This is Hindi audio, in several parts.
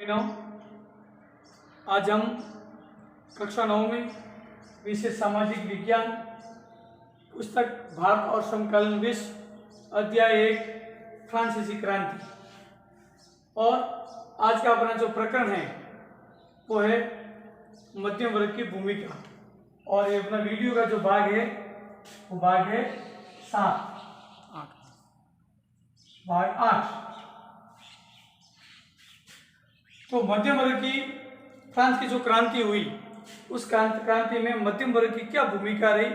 आज हम कक्षा 9 में विषय सामाजिक विज्ञान पुस्तक भारत और समकालीन विश्व अध्याय 1 फ्रांसीसी क्रांति और आज का अपना जो प्रकरण है वो है मध्यम वर्ग की भूमिका। और ये अपना वीडियो का जो भाग है वो भाग है 8। तो मध्यम वर्ग की फ्रांस की जो क्रांति हुई उस क्रांति में मध्यम वर्ग की क्या भूमिका रही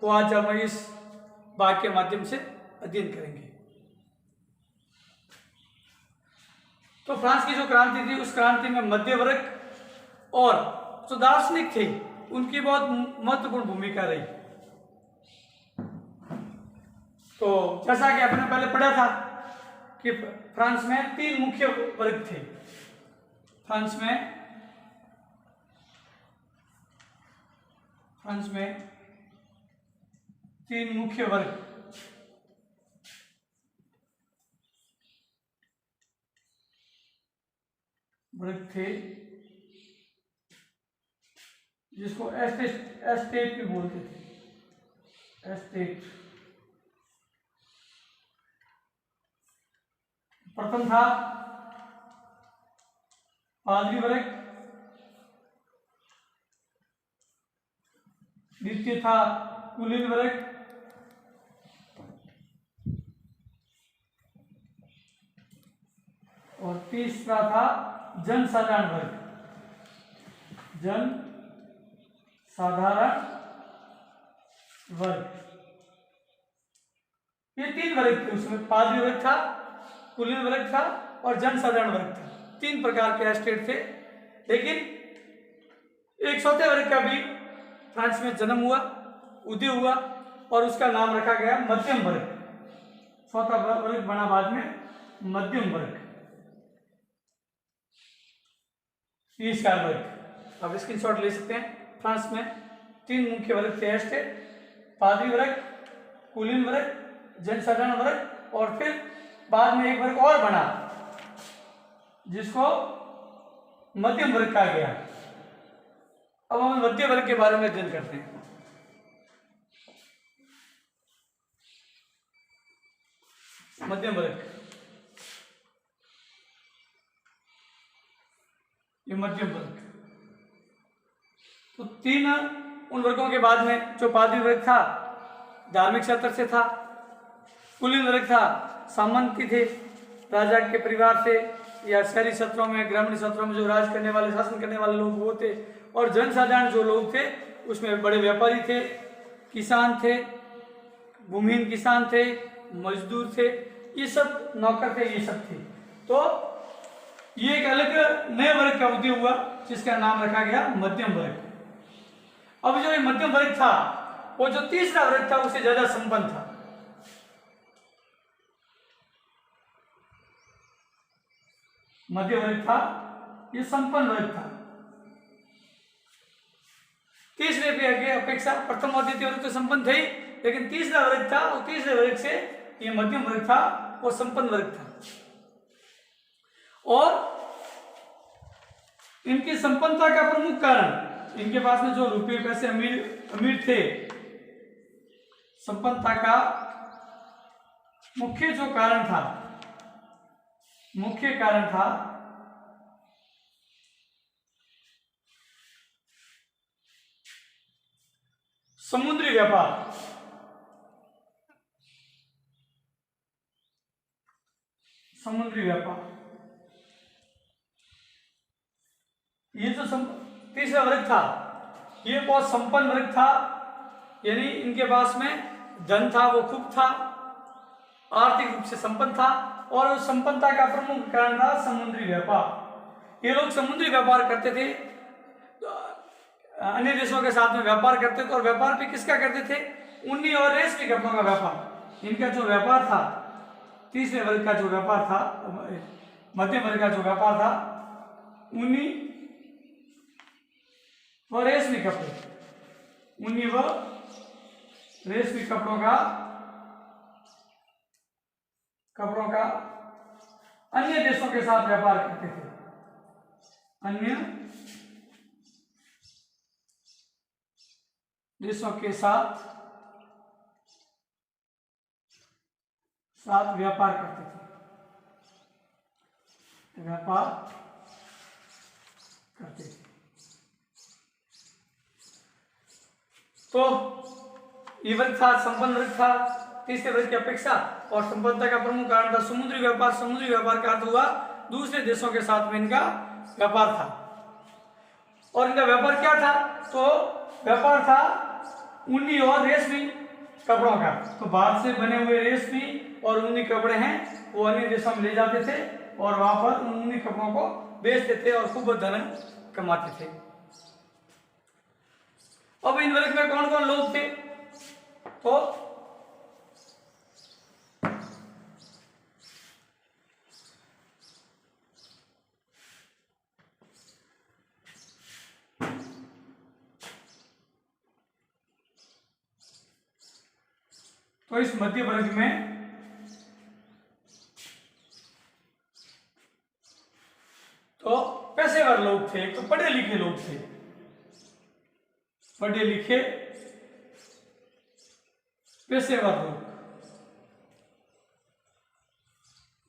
वो आज हम इस भाग के माध्यम से अध्ययन करेंगे। तो फ्रांस की जो क्रांति थी उस क्रांति में मध्य वर्ग और जो दार्शनिक थे उनकी बहुत महत्वपूर्ण भूमिका रही। तो जैसा कि आपने पहले पढ़ा था कि फ्रांस में 3 मुख्य वर्ग थे। फ्रांस में 3 मुख्य वर्ग थे जिसको एस्टेट भी बोलते थे। एस्टेट प्रथम था पादरी वर्ग, द्वितीय था कुलीन वर्ग और तीसरा था जनसाधारण वर्ग। ये 3 वर्ग थे। उसमें पादरी वर्ग था, कुलीन वर्ग था और जनसाधारण वर्ग था। 3 प्रकार के एस्टेट थे। लेकिन एक चौथे वर्ग का भी फ्रांस में जन्म हुआ, उदय हुआ और उसका नाम रखा गया मध्यम वर्ग। चौथा वर्ग बना बाद में मध्यम वर्ग, इसका वर्ग। अब स्क्रीनशॉट ले सकते हैं। फ्रांस में 3 मुख्य वर्ग थे एस्टेट, पादरी वर्ग, कुलीन वर्ग, जनसाधारण वर्ग और फिर बाद में एक वर्ग और बना जिसको मध्यम वर्ग कहा गया। अब हम मध्य वर्ग के बारे में अध्ययन करते हैं। मध्यम वर्ग, ये मध्यम वर्ग। तो 3 उन वर्गों के बाद में जो पादरी वर्ग था धार्मिक क्षेत्र से था, कुलीन वर्ग था सामंती थे, राजा के परिवार से या शहरी क्षेत्रों में ग्रामीण क्षेत्रों में जो राज करने वाले शासन करने वाले लोग वो थे, और जनसाधारण जो लोग थे उसमें बड़े व्यापारी थे, किसान थे, भूमिहीन किसान थे, मजदूर थे, ये सब नौकर थे, ये सब थे। तो ये एक अलग नए वर्ग का उदय हुआ जिसका नाम रखा गया मध्यम वर्ग। अब जो ये मध्यम वर्ग था वो जो तीसरा वर्ग था उससे ज्यादा संपन्न था। मध्य वर्ग था ये संपन्न वर्ग था। तीसरे वर्ग की अपेक्षा प्रथम और द्वितीय वर्ग तो संपन्न थे ही, लेकिन तीसरा वर्ग था वो तीसरे वर्ग से ये मध्यम वर्ग था वो संपन्न वर्ग था। और इनकी संपन्नता का प्रमुख कारण इनके पास में जो रुपये पैसे अमीर थे, संपन्नता का मुख्य कारण था समुद्री व्यापार। ये जो तीसरा वर्ग था ये बहुत संपन्न वर्ग था, यानी इनके पास में धन था, वो खूब था, आर्थिक रूप से संपन्न था। और संपन्नता का प्रमुख कारण था समुद्री व्यापार। ये लोग समुद्री व्यापार करते थे, अन्य देशों के साथ में व्यापार करते थे। और व्यापार भी किसका करते थे? ऊनी और रेशमी कपड़ों का व्यापार। इनका जो व्यापार था, तीसरे वर्ग का जो व्यापार था, मध्यम वर्ग का जो व्यापार था, ऊनी व रेशमी कपड़े, ऊनी व रेशमी कपड़ों का अन्य देशों के साथ व्यापार करते थे। अन्य देशों के साथ व्यापार करते थे। तो ये वर्ग था, संपन्न वर्ग था तीसरे वर्ग की अपेक्षा, और संपन्नता का प्रमुख कारण था समुद्री व्यापार। समुद्री व्यापार का अर्थ हुआ दूसरे देशों के साथ में इनका व्यापार था। और इनका व्यापार क्या था? तो व्यापार था ऊनी और रेशमी कपड़ों का। तो भारत से बने हुए रेशमी और ऊनी कपड़े हैं वो अन्य देशों में ले जाते थे और वहां पर उन ऊनी कपड़ों को बेचते थे और खूब धन कमाते थे। अब इन वर्ग में कौन कौन लोग थे? तो इस मध्य वर्ग में तो पेशेवर लोग थे, तो पढ़े लिखे लोग थे, पढ़े लिखे पेशेवर लोग,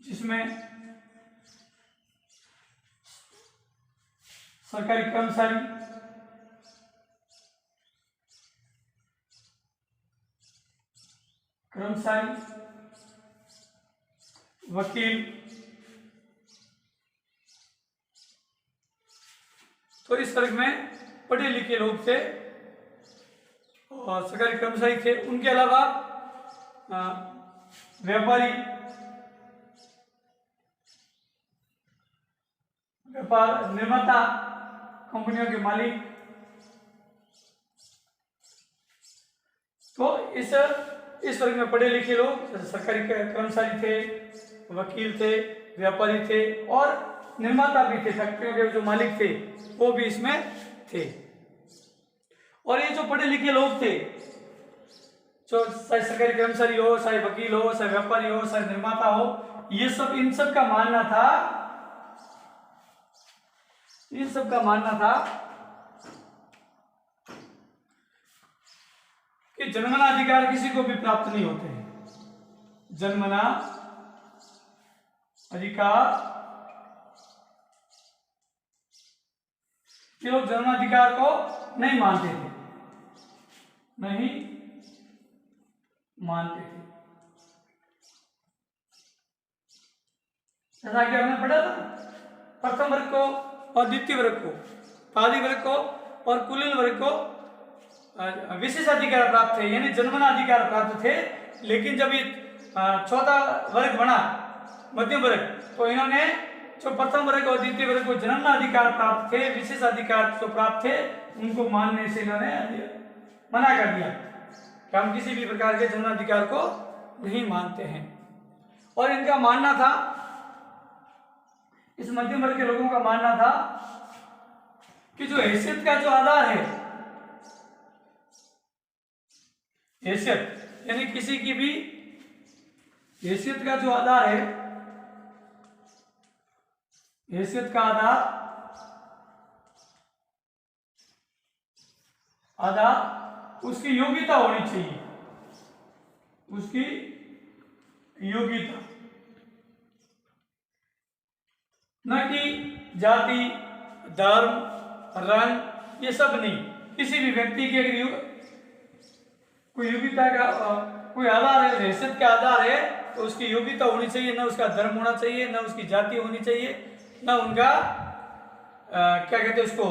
जिसमें सरकारी कर्मचारी, वकील, तो इस वर्ग में पढ़े लिखे लोग थे और सरकारी कर्मचारी थे। उनके अलावा व्यापारी, व्यापार निर्माता, कंपनियों के मालिक, तो इस वर्ग में पढ़े लिखे लोग सरकारी कर्मचारी थे, वकील थे, व्यापारी थे और निर्माता भी थे, फैक्ट्रियों के जो मालिक थे वो भी इसमें थे। और ये जो पढ़े लिखे लोग थे, जो चाहे सरकारी कर्मचारी हो, चाहे वकील हो, चाहे व्यापारी हो, चाहे निर्माता हो, ये सब इन सब का मानना था कि जन्मना अधिकार किसी को भी प्राप्त नहीं होते हैं। जन्मना अधिकार, ये लोग जन्माधिकार को नहीं मानते थे, जैसा कि हमने पढ़ा था, प्रथम वर्ग को और द्वितीय वर्ग को, पादी वर्ग को और कुलीन वर्ग को विशेष अधिकार प्राप्त थे, यानी जन्मना अधिकार प्राप्त थे। लेकिन जब ये चौथा वर्ग बना मध्यम वर्ग, तो इन्होंने जो प्रथम वर्ग और द्वितीय वर्ग को जन्मना अधिकार प्राप्त थे, विशेष अधिकार जो प्राप्त थे, उनको मानने से इन्होंने मना कर दिया कि हम किसी भी प्रकार के जन्माधिकार को नहीं मानते हैं। और इनका मानना था, इस मध्यम वर्ग के लोगों का मानना था कि जो हैसियत का जो आधार है, हैसियत यानी किसी की भी हैसियत का जो आधार है, हैसियत का आधार उसकी योग्यता होनी चाहिए, उसकी योग्यता, न कि जाति, धर्म, रंग, ये सब नहीं। किसी भी व्यक्ति के अगर कोई योग्यता का कोई आधार है, हैसियत का आधार है, तो उसकी योग्यता होनी चाहिए, न उसका धर्म होना चाहिए, न उसकी जाति होनी चाहिए, न उनका क्या कहते हैं उसको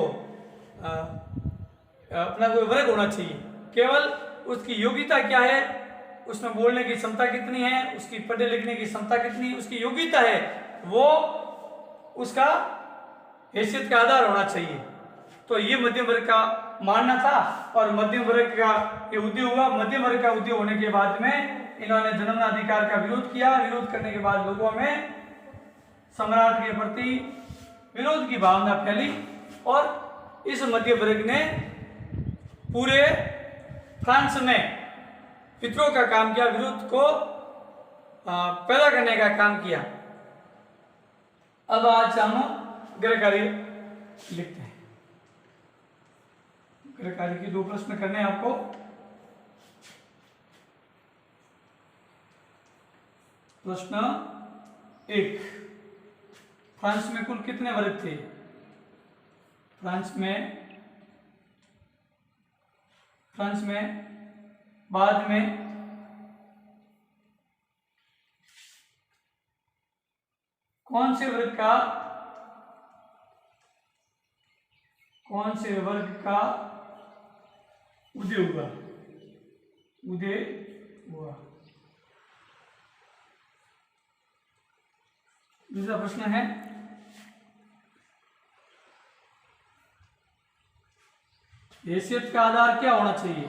अपना कोई वर्ग होना चाहिए। केवल उसकी योग्यता क्या है, उसमें बोलने की क्षमता कितनी है, उसकी पढ़ने लिखने की क्षमता कितनी है, उसकी योग्यता है, वो उसका हैसियत का आधार होना चाहिए। तो ये मध्यम वर्ग का मानना था और मध्यम वर्ग का ये उदय हुआ। मध्यम वर्ग का उदय होने के बाद में इन्होंने जन्मना अधिकार का विरोध किया। विरोध करने के बाद लोगों में सम्राट के प्रति विरोध की भावना फैली और इस मध्य वर्ग ने पूरे फ्रांस में विद्रोह का काम किया, विरोध को पैदा करने का काम किया। अब आज हम गृह कार्य लिखते हैं। गृह कार्य की 2 प्रश्न करने हैं आपको। प्रश्न 1, फ्रांस में कुल कितने वर्ग थे? फ्रांस में बाद में कौन से वर्ग का उदय हुआ? दूसरा प्रश्न है, हैसियत का आधार क्या होना चाहिए?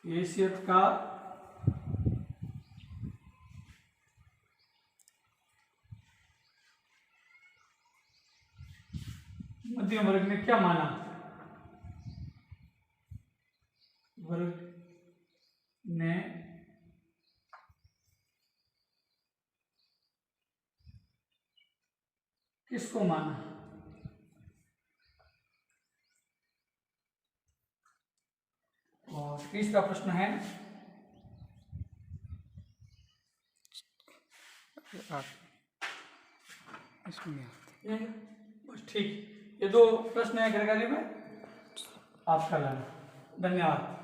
हैसियत का मध्यम वर्ग ने क्या माना? वर्ग ने किसको माना? और तीसरा प्रश्न है, बस ठीक, ये 2 प्रश्न है गृह कार्य में आपका लाना। धन्यवाद।